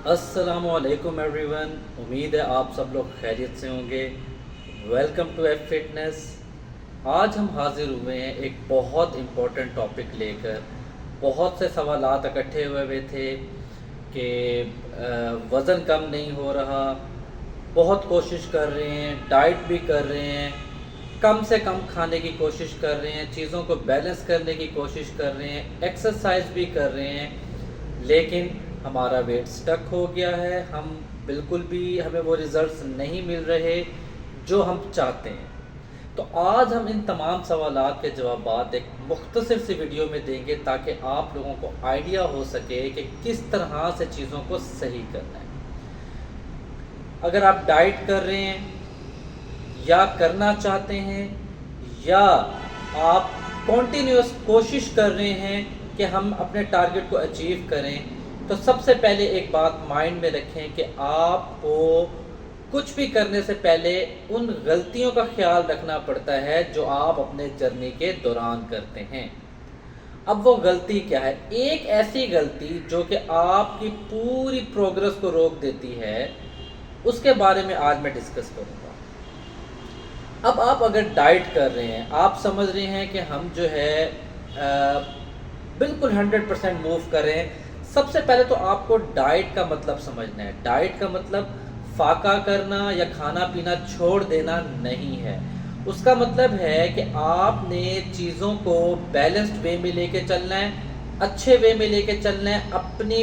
अस्सलाम वालेकुम एवरीवन। उम्मीद है आप सब लोग खैरियत से होंगे। Welcome to F fitness. आज हम हाजिर हुए हैं एक बहुत इम्पोर्टेंट टॉपिक लेकर। बहुत से सवालात इकट्ठे हुए थे कि वज़न कम नहीं हो रहा, बहुत कोशिश कर रहे हैं, डाइट भी कर रहे हैं, कम से कम खाने की कोशिश कर रहे हैं, चीज़ों को बैलेंस करने की कोशिश कर रहे हैं, एक्सरसाइज भी कर रहे हैं, लेकिन हमारा वेट स्टक हो गया है। हम बिल्कुल भी हमें वो रिज़ल्ट्स नहीं मिल रहे जो हम चाहते हैं। तो आज हम इन तमाम सवालात के जवाबात एक मुख्तसर सी वीडियो में देंगे ताकि आप लोगों को आइडिया हो सके कि किस तरह से चीज़ों को सही करना है। अगर आप डाइट कर रहे हैं या करना चाहते हैं या आप कॉन्टीन्यूस कोशिश कर रहे हैं कि हम अपने टारगेट को अचीव करें, तो सबसे पहले एक बात माइंड में रखें कि आपको कुछ भी करने से पहले उन गलतियों का ख्याल रखना पड़ता है जो आप अपने जर्नी के दौरान करते हैं। अब वो गलती क्या है? एक ऐसी गलती जो कि आपकी पूरी प्रोग्रेस को रोक देती है, उसके बारे में आज मैं डिस्कस करूँगा। अब आप अगर डाइट कर रहे हैं, आप समझ रहे हैं कि हम जो है बिल्कुल 100% मूव करें। सबसे पहले तो आपको डाइट का मतलब समझना है। डाइट का मतलब फाका करना या खाना पीना छोड़ देना नहीं है। उसका मतलब है कि आपने चीज़ों को बैलेंस्ड वे में लेके चलना है, अच्छे वे में लेके चलना है, अपनी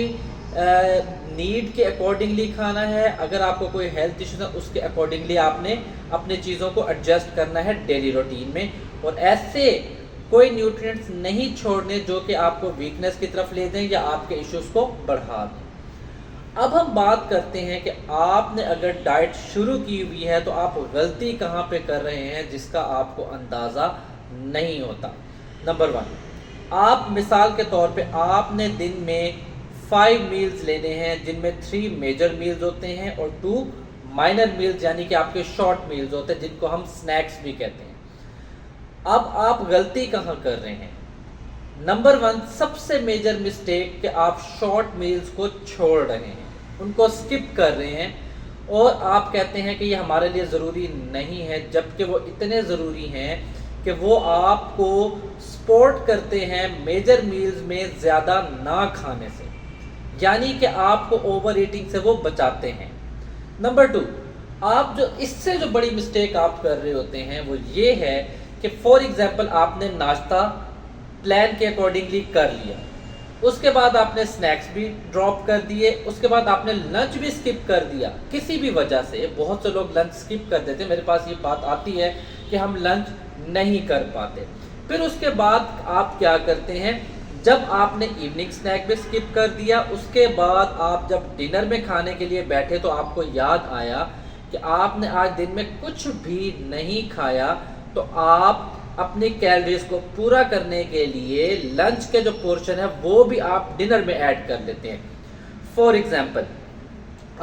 नीड के अकॉर्डिंगली खाना है। अगर आपको कोई हेल्थ इश्यूज है उसके अकॉर्डिंगली आपने अपनी चीज़ों को एडजस्ट करना है डेली रूटीन में, और ऐसे कोई न्यूट्रिएंट्स नहीं छोड़ने जो कि आपको वीकनेस की तरफ ले दें या आपके इश्यूज को बढ़ा दें। अब हम बात करते हैं कि आपने अगर डाइट शुरू की हुई है तो आप गलती कहाँ पे कर रहे हैं जिसका आपको अंदाज़ा नहीं होता। नंबर 1, आप मिसाल के तौर पे आपने दिन में 5 मील्स लेने हैं जिनमें 3 मेजर मील्स होते हैं और 2 माइनर मील्स यानी कि आपके शॉर्ट मील्स होते हैं जिनको हम स्नैक्स भी कहते हैं। अब आप गलती कहाँ कर रहे हैं? नंबर 1 सबसे मेजर मिस्टेक कि आप शॉर्ट मील्स को छोड़ रहे हैं, उनको स्किप कर रहे हैं और आप कहते हैं कि ये हमारे लिए ज़रूरी नहीं है, जबकि वो इतने ज़रूरी हैं कि वो आपको सपोर्ट करते हैं मेजर मील्स में ज़्यादा ना खाने से, यानी कि आपको ओवर ईटिंग से वो बचाते हैं। नंबर 2, आप जो इससे जो बड़ी मिस्टेक आप कर रहे होते हैं वो ये है कि फॉर एग्जाम्पल आपने नाश्ता प्लान के अकॉर्डिंगली कर लिया, उसके बाद आपने स्नैक्स भी ड्रॉप कर दिए, उसके बाद आपने लंच भी स्किप कर दिया किसी भी वजह से। बहुत से लोग लंच स्किप कर देते हैं, मेरे पास ये बात आती है कि हम लंच नहीं कर पाते। फिर उसके बाद आप क्या करते हैं? जब आपने इवनिंग स्नैक भी स्किप कर दिया, उसके बाद आप जब डिनर में खाने के लिए बैठे तो आपको याद आया कि आपने आज दिन में कुछ भी नहीं खाया, तो आप अपनी कैलोरीज को पूरा करने के लिए लंच के जो पोर्शन है वो भी आप डिनर में ऐड कर लेते हैं। फॉर एग्जांपल,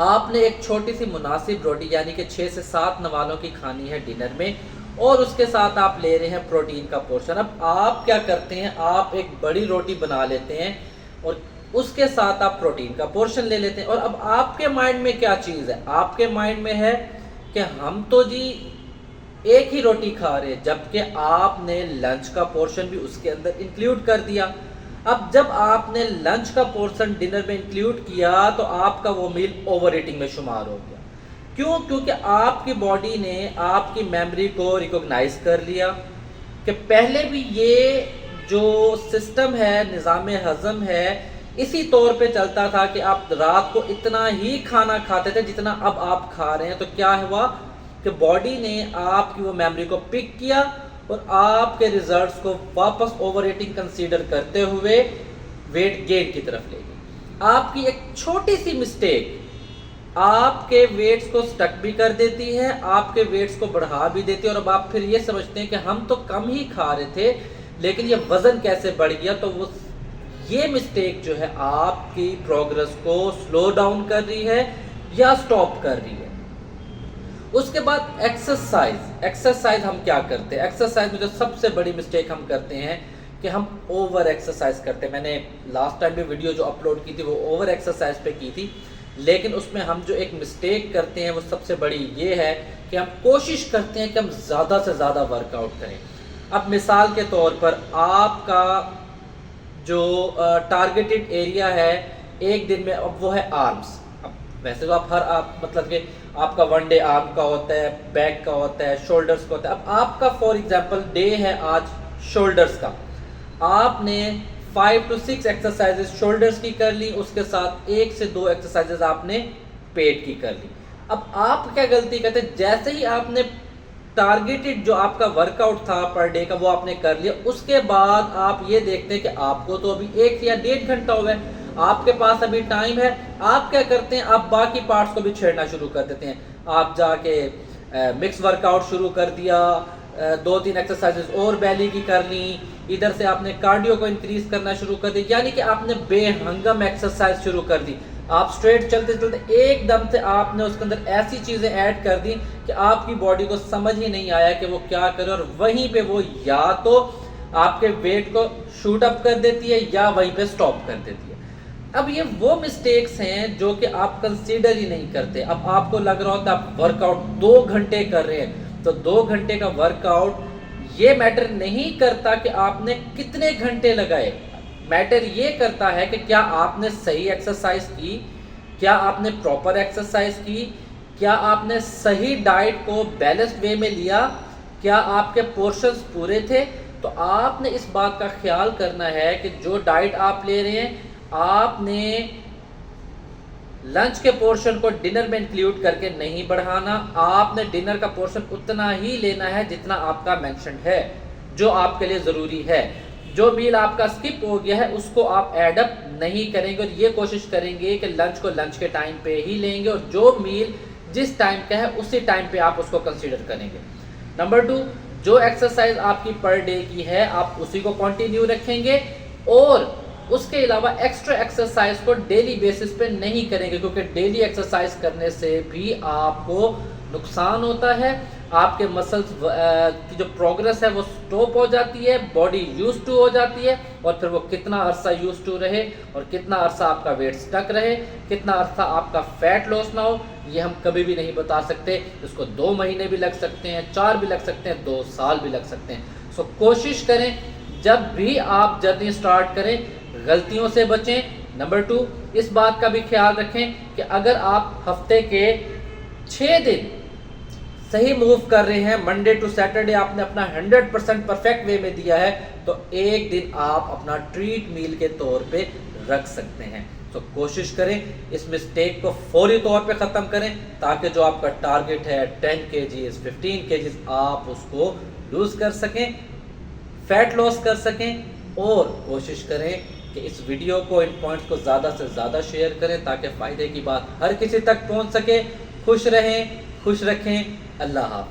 आपने एक छोटी सी मुनासिब रोटी यानी कि 6 से 7 नवालों की खानी है डिनर में, और उसके साथ आप ले रहे हैं प्रोटीन का पोर्शन। अब आप क्या करते हैं? आप एक बड़ी रोटी बना लेते हैं और उसके साथ आप प्रोटीन का पोर्शन ले लेते हैं। और अब आपके माइंड में क्या चीज़ है? आपके माइंड में है कि हम तो जी एक ही रोटी खा रहे हैं, जबकि आपने लंच का पोर्शन भी उसके अंदर इंक्लूड कर दिया। अब जब आपने लंच का पोर्शन डिनर में इंक्लूड किया तो आपका वो मील ओवर ईटिंग में शुमार हो गया। क्यों? क्योंकि आपकी बॉडी ने आपकी मेमोरी को रिकॉग्नाइज कर लिया कि पहले भी ये जो सिस्टम है, निज़ाम हज़म है, इसी तौर पे चलता था कि आप रात को इतना ही खाना खाते थे जितना अब आप खा रहे हैं। तो क्या हुआ कि बॉडी ने आपकी वो मेमोरी को पिक किया और आपके रिजल्ट्स को वापस ओवर ईटिंग कंसीडर करते हुए वेट गेन की तरफ ले गई। आपकी एक छोटी सी मिस्टेक आपके वेट्स को स्टक भी कर देती है, आपके वेट्स को बढ़ा भी देती है, और अब आप फिर ये समझते हैं कि हम तो कम ही खा रहे थे लेकिन ये वज़न कैसे बढ़ गया। तो वो ये मिस्टेक जो है आपकी प्रोग्रेस को स्लो डाउन कर रही है या स्टॉप कर रही है। उसके बाद एक्सरसाइज हम क्या करते हैं? एक्सरसाइज में जो सबसे बड़ी मिस्टेक हम करते हैं कि हम ओवर एक्सरसाइज करते हैं। मैंने लास्ट टाइम भी वीडियो जो अपलोड की थी वो ओवर एक्सरसाइज पे की थी لیکن اس میں ہم جو ایک مسٹیک کرتے ہیں وہ سب سے بڑی یہ ہے کہ ہم کوشش کرتے ہیں کہ ہم زیادہ سے زیادہ ورک آؤٹ کریں۔ اب مثال کے طور پر آپ کا جو ٹارگیٹڈ ایریا ہے ایک دن میں، اب وہ ہے آرمز۔ اب ویسے تو مطلب کہ آپ کا ون ڈے آرم کا ہوتا ہے، بیک کا ہوتا ہے، شولڈرز کا ہوتا ہے۔ اب آپ کا فار ایگزامپل ڈے ہے آج شولڈرز کا، آپ نے 5 to 6 ایکسرسائزز شولڈرز کی کر لی، اس کے ساتھ 1 سے 2 ایکسرسائزز آپ نے پیٹ کی کر لی۔ اب آپ کیا غلطی کرتے ہیں، جیسے ہی آپ نے ٹارگیٹڈ جو آپ کا ورک آؤٹ تھا پر ڈے کا وہ آپ نے کر لیا، اس کے بعد آپ یہ دیکھتے ہیں کہ آپ کو تو ابھی 1 یا 1.5 گھنٹہ ہوا ہے، آپ کے پاس ابھی ٹائم ہے، آپ کیا کرتے ہیں، آپ باقی پارٹس کو بھی چھیڑنا شروع کر دیتے ہیں۔ آپ جا کے مکس ورک آؤٹ شروع کر دیا، 2-3 ایکسرسائزز اور بیلی کی کر لیں، ادھر سے آپ نے کارڈیو کو انکریز کرنا شروع کر دیا، یعنی کہ آپ نے بے ہنگم ایکسرسائز شروع کر دی۔ آپ سٹریٹ چلتے چلتے ایک دم سے آپ نے اس کے اندر ایسی چیزیں ایڈ کر دی کہ آپ کی باڈی کو سمجھ ہی نہیں آیا کہ وہ کیا کرے، اور وہیں پہ وہ یا تو آپ کے ویٹ کو شوٹ اپ کر دیتی ہے یا وہیں پہ سٹاپ کر دیتی ہے۔ اب یہ وہ مسٹیکس ہیں جو کہ آپ کنسیڈر ہی نہیں کرتے۔ اب آپ کو لگ رہا ہوتا ہے آپ ورک آؤٹ 2 گھنٹے کر رہے ہیں، تو 2 گھنٹے کا ورک آؤٹ یہ میٹر نہیں کرتا کہ آپ نے کتنے گھنٹے لگائے، میٹر یہ کرتا ہے کہ کیا آپ نے صحیح ایکسرسائز کی، کیا آپ نے پراپر ایکسرسائز کی، کیا آپ نے صحیح ڈائٹ کو بیلنسڈ وے میں لیا، کیا آپ کے پورشنز پورے تھے۔ تو آپ نے اس بات کا خیال کرنا ہے کہ جو ڈائٹ آپ لے رہے ہیں، آپ نے لنچ کے پورشن کو ڈنر میں انکلیوڈ کر کے نہیں بڑھانا، آپ نے ڈنر کا پورشن اتنا ہی لینا ہے جتنا آپ کا مینشنڈ ہے، جو آپ کے لیے ضروری ہے۔ جو میل آپ کا سکپ ہو گیا ہے اس کو آپ ایڈ اپ نہیں کریں گے، اور یہ کوشش کریں گے کہ لنچ کو لنچ کے ٹائم پہ ہی لیں گے، اور جو میل جس ٹائم کا ہے اسی ٹائم پہ آپ اس کو کنسیڈر کریں گے۔ نمبر 2، جو ایکسرسائز آپ کی پر ڈے کی ہے آپ اسی کو کنٹینیو رکھیں گے، اور اس کے علاوہ ایکسٹرا ایکسرسائز کو ڈیلی بیسس پہ نہیں کریں گے، کیونکہ ڈیلی ایکسرسائز کرنے سے بھی آپ کو نقصان ہوتا ہے، آپ کے مسلز کی جو پروگرس ہے وہ سٹاپ ہو جاتی ہے، باڈی یوز ٹو ہو جاتی ہے، اور پھر وہ کتنا عرصہ یوز ٹو رہے اور کتنا عرصہ آپ کا ویٹ سٹک رہے، کتنا عرصہ آپ کا فیٹ لاس نہ ہو، یہ ہم کبھی بھی نہیں بتا سکتے۔ اس کو 2 مہینے بھی لگ سکتے ہیں، 4 بھی لگ سکتے ہیں، 2 سال بھی لگ سکتے ہیں۔ سو کوشش کریں جب بھی آپ جرنی سٹارٹ کریں غلطیوں سے بچیں۔ نمبر 2، اس بات کا بھی خیال رکھیں کہ اگر آپ ہفتے کے 6 دن صحیح موو کر رہے ہیں، منڈے ٹو سیٹرڈے آپ نے اپنا 100% پرفیکٹ وے میں دیا ہے، تو ایک دن آپ اپنا ٹریٹ میل کے طور پہ رکھ سکتے ہیں۔ تو کوشش کریں اس مسٹیک کو فوری طور پہ ختم کریں، تاکہ جو آپ کا ٹارگٹ ہے 10 kgs 15 kgs آپ اس کو لوز کر سکیں، فیٹ لاس کر سکیں، اور کوشش کریں کہ اس ویڈیو کو، ان پوائنٹس کو زیادہ سے زیادہ شیئر کریں تاکہ فائدے کی بات ہر کسی تک پہنچ سکے۔ خوش رہیں، خوش رکھیں، اللہ حافظ۔